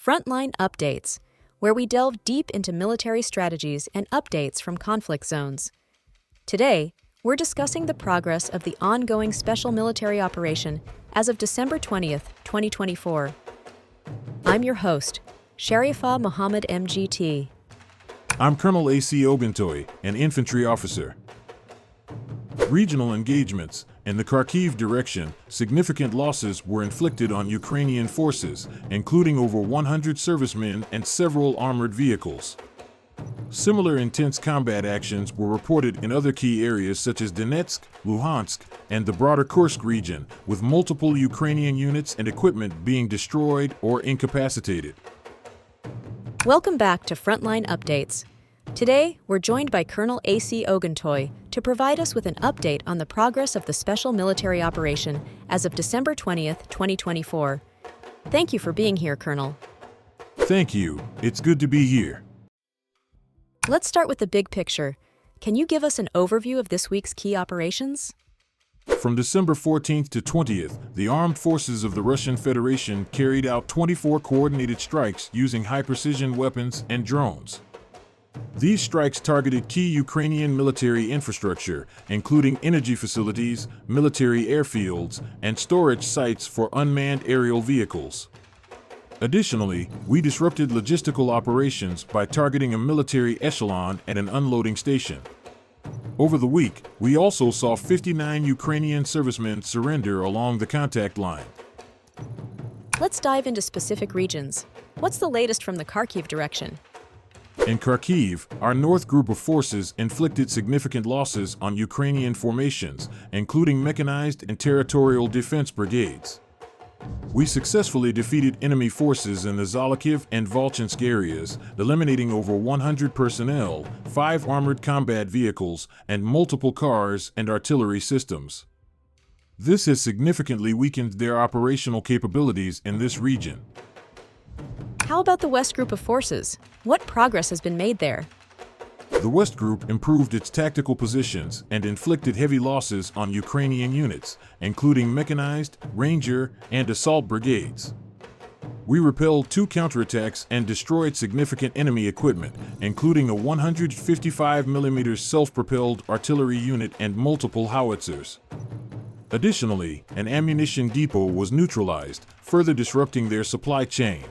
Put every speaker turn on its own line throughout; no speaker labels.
Frontline Updates, where we delve deep into military strategies and updates from conflict zones. Today, we're discussing the progress of the ongoing special military operation as of December 20th, 2024. I'm your host, Sharifa Muhammad MGT.
I'm Colonel A.C. Oguntoye, an infantry officer. Regional engagements. In the Kharkiv direction, significant losses were inflicted on Ukrainian forces, including over 100 servicemen and several armored vehicles. Similar intense combat actions were reported in other key areas such as Donetsk, Luhansk, and the broader Kursk region, with multiple Ukrainian units and equipment being destroyed or incapacitated.
Welcome back to Frontline Updates. Today, we're joined by Colonel A.C. Oguntoye to provide us with an update on the progress of the special military operation as of December 20th, 2024. Thank you for being here, Colonel.
Thank you. It's good to be here.
Let's start with the big picture. Can you give us an overview of this week's key operations?
From December 14th to 20th, the armed forces of the Russian Federation carried out 24 coordinated strikes using high-precision weapons and drones. These strikes targeted key Ukrainian military infrastructure, including energy facilities, military airfields, and storage sites for unmanned aerial vehicles. Additionally, we disrupted logistical operations by targeting a military echelon at an unloading station. Over the week, we also saw 59 Ukrainian servicemen surrender along the contact line.
Let's dive into specific regions. What's the latest from the Kharkiv direction?
In Kharkiv, our North Group of forces inflicted significant losses on Ukrainian formations, including mechanized and territorial defense brigades. We successfully defeated enemy forces in the Zolokiv and Volchansk areas, eliminating over 100 personnel, 5 armored combat vehicles, and multiple cars and artillery systems. This has significantly weakened their operational capabilities in this region.
How about the West Group of forces? What progress has been made there?
The West Group improved its tactical positions and inflicted heavy losses on Ukrainian units, including mechanized, ranger, and assault brigades. We repelled 2 counterattacks and destroyed significant enemy equipment, including a 155mm self-propelled artillery unit and multiple howitzers. Additionally, an ammunition depot was neutralized, further disrupting their supply chain.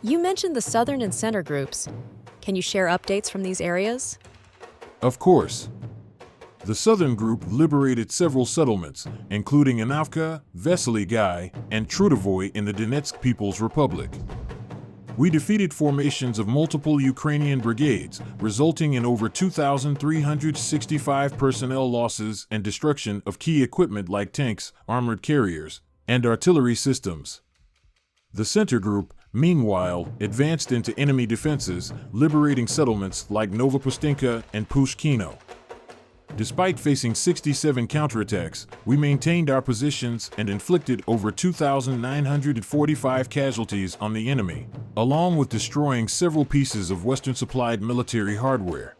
You mentioned the Southern and Center groups. Can you share updates from these areas?
Of course. The Southern Group liberated several settlements, including Anavka, Vesely Gai, and Trudovoy in the Donetsk People's Republic. We defeated formations of multiple Ukrainian brigades, resulting in over 2,365 personnel losses and destruction of key equipment like tanks, armored carriers, and artillery systems. The Center Group, meanwhile, advanced into enemy defenses, liberating settlements like Novopustenka and Pushkino. Despite facing 67 counterattacks, we maintained our positions and inflicted over 2,945 casualties on the enemy, along with destroying several pieces of Western-supplied military hardware.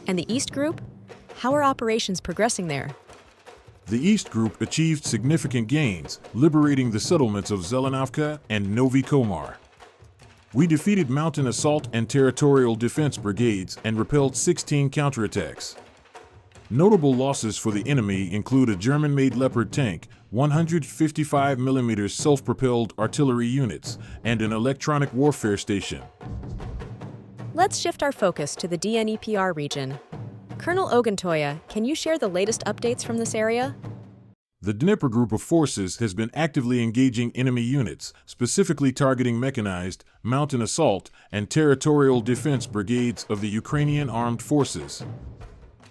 And the East Group? How are operations progressing there?
The East Group achieved significant gains, liberating the settlements of Zelenovka and Novi Komar. We defeated mountain assault and territorial defense brigades and repelled 16 counterattacks. Notable losses for the enemy include a German-made Leopard tank, 155mm self-propelled artillery units, and an electronic warfare station.
Let's shift our focus to the DNEPR region. Colonel Oguntoye, can you share the latest updates from this area?
The Dnipro Group of forces has been actively engaging enemy units, specifically targeting mechanized, mountain assault, and territorial defense brigades of the Ukrainian armed forces.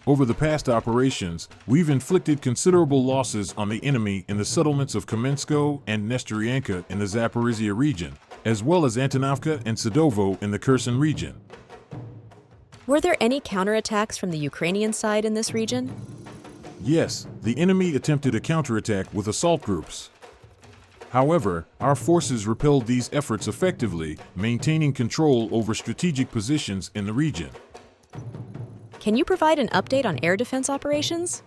Over the past operations, we've inflicted considerable losses on the enemy in the settlements of Kamensko and Nestoryanka in the Zaporizhia region, as well as Antonovka and Sadovo in the Kherson region.
Were there any counterattacks from the Ukrainian side in this region?
Yes, the enemy attempted a counterattack with assault groups. However, our forces repelled these efforts effectively, maintaining control over strategic positions in the region.
Can you provide an update on air defense operations?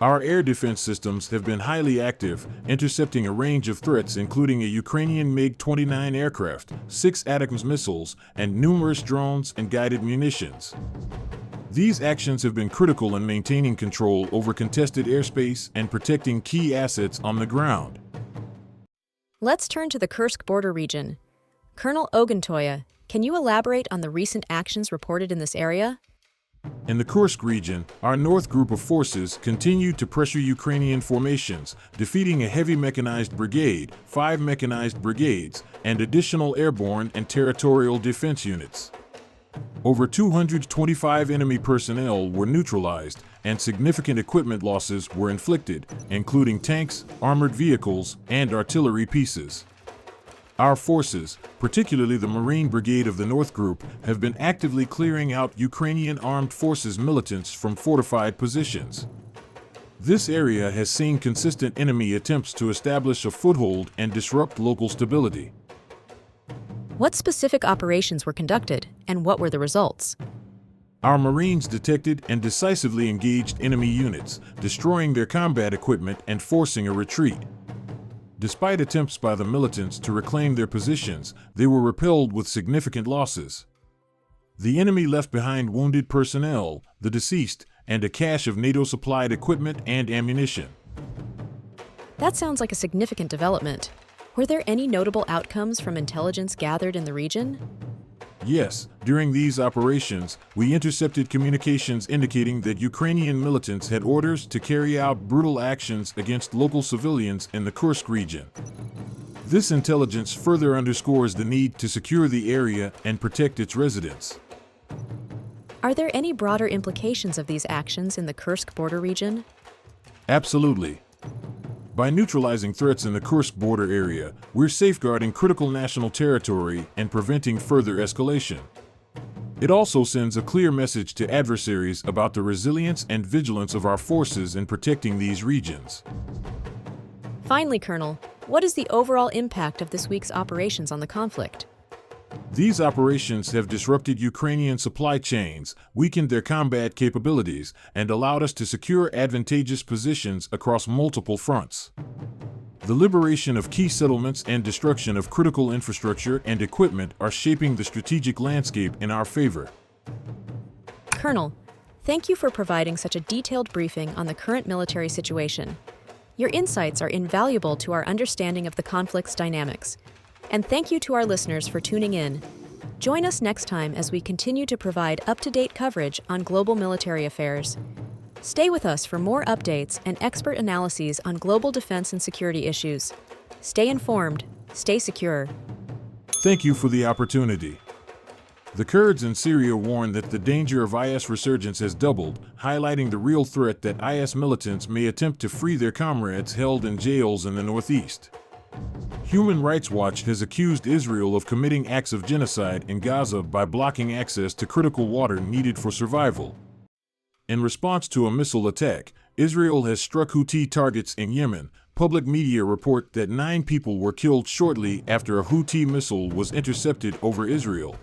Our air defense systems have been highly active, intercepting a range of threats including a Ukrainian MiG-29 aircraft, 6 ATACMS missiles, and numerous drones and guided munitions. These actions have been critical in maintaining control over contested airspace and protecting key assets on the ground.
Let's turn to the Kursk border region. Colonel Oguntoye, can you elaborate on the recent actions reported in this area?
In the Kursk region, our North Group of forces continued to pressure Ukrainian formations, defeating a heavy mechanized brigade, 5 mechanized brigades, and additional airborne and territorial defense units. Over 225 enemy personnel were neutralized, and significant equipment losses were inflicted, including tanks, armored vehicles, and artillery pieces. Our forces, particularly the Marine Brigade of the North Group, have been actively clearing out Ukrainian armed forces militants from fortified positions. This area has seen consistent enemy attempts to establish a foothold and disrupt local stability.
What specific operations were conducted, and what were the results?
Our Marines detected and decisively engaged enemy units, destroying their combat equipment and forcing a retreat. Despite attempts by the militants to reclaim their positions, they were repelled with significant losses. The enemy left behind wounded personnel, the deceased, and a cache of NATO-supplied equipment and ammunition.
That sounds like a significant development. Were there any notable outcomes from intelligence gathered in the region?
Yes, during these operations, we intercepted communications indicating that Ukrainian militants had orders to carry out brutal actions against local civilians in the Kursk region. This intelligence further underscores the need to secure the area and protect its residents.
Are there any broader implications of these actions in the Kursk border region?
Absolutely. By neutralizing threats in the Kursk border area, we're safeguarding critical national territory and preventing further escalation. It also sends a clear message to adversaries about the resilience and vigilance of our forces in protecting these regions.
Finally, Colonel, what is the overall impact of this week's operations on the conflict?
These operations have disrupted Ukrainian supply chains, weakened their combat capabilities, and allowed us to secure advantageous positions across multiple fronts. The liberation of key settlements and destruction of critical infrastructure and equipment are shaping the strategic landscape in our favor.
Colonel, thank you for providing such a detailed briefing on the current military situation. Your insights are invaluable to our understanding of the conflict's dynamics. And thank you to our listeners for tuning in. Join us next time as we continue to provide up-to-date coverage on global military affairs. Stay with us for more updates and expert analyses on global defense and security issues. Stay informed, stay secure.
Thank you for the opportunity. The Kurds in Syria warn that the danger of IS resurgence has doubled, highlighting the real threat that IS militants may attempt to free their comrades held in jails in the northeast. Human Rights Watch has accused Israel of committing acts of genocide in Gaza by blocking access to critical water needed for survival. In response to a missile attack, Israel has struck Houthi targets in Yemen. Public media report that 9 people were killed shortly after a Houthi missile was intercepted over Israel.